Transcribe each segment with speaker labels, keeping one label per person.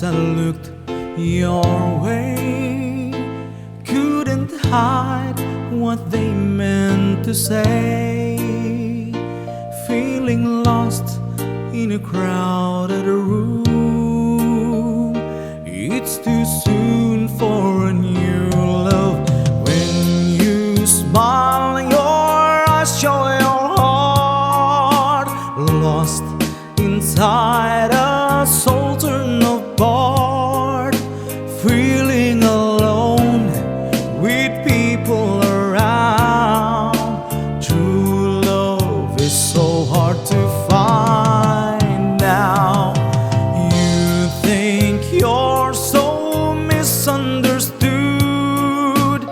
Speaker 1: as I looked your way. Couldn't hide what they meant to say. Feeling lost in a crowded room. It's too soon for a new love. When you smile, your eyes show your heart. Lost inside a soul torn apart. Feeling alone with people around. True love is so hard to find now. You think you're so misunderstood.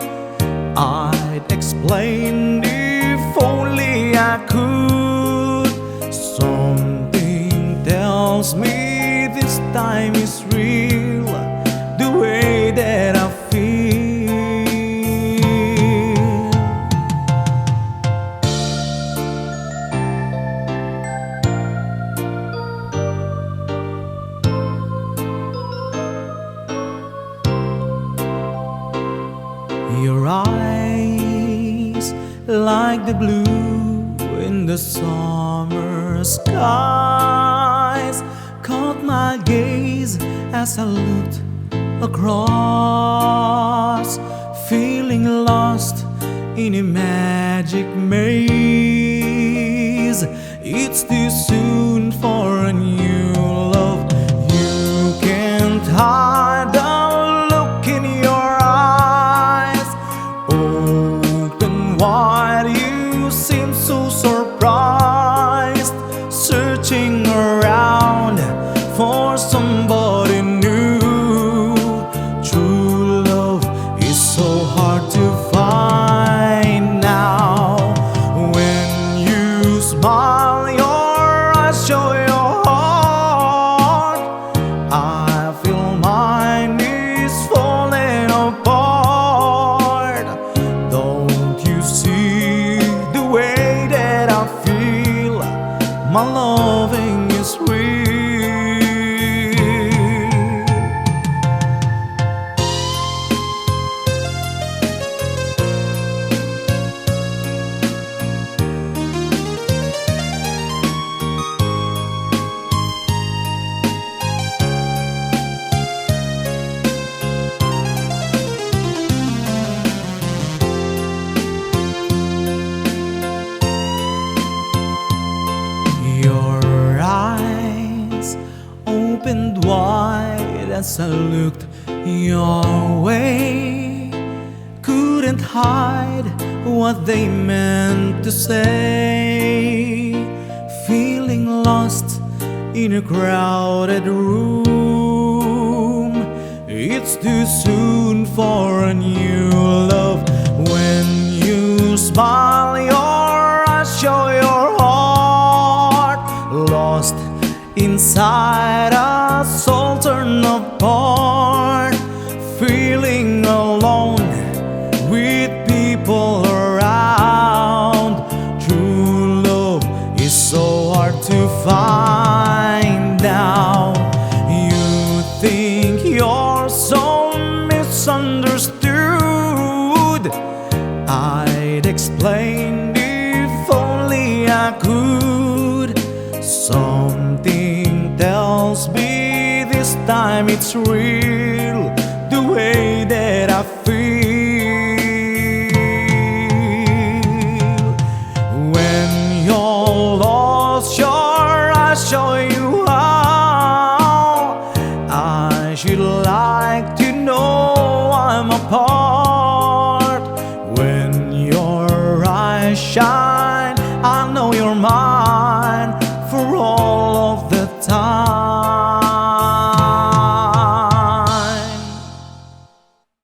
Speaker 1: I'd explain if only I could. Something tells me this time is real, the way that I feel. Your eyes, like the blue in the summer skies, caught my gaze as I looked across. Feeling lost in a magic maze. It's too soon for a new love. You can't hide the look in your eyes. Open wide, you seem so surprised. Searching around for somebody new. True love is so hard to find now. When you smile, your eyes show your heart. I feel mine is falling apart. Don't you see the way that I feel? My loving is real. Your eyes opened wide as I looked your way. Couldn't hide what they meant to say. Feeling lost in a crowded room. It's too soon for a new love. When you smile, your eyes show your heart. Lost inside a soul torn apart. Feeling alone with people around. True love is so hard to find now. You think you're so misunderstood. I'd explain if only I could. Something tells me this time it's real, the way that I feel. When you're lost, your eyes show you how. I should like to know I'm apart. When your eyes shine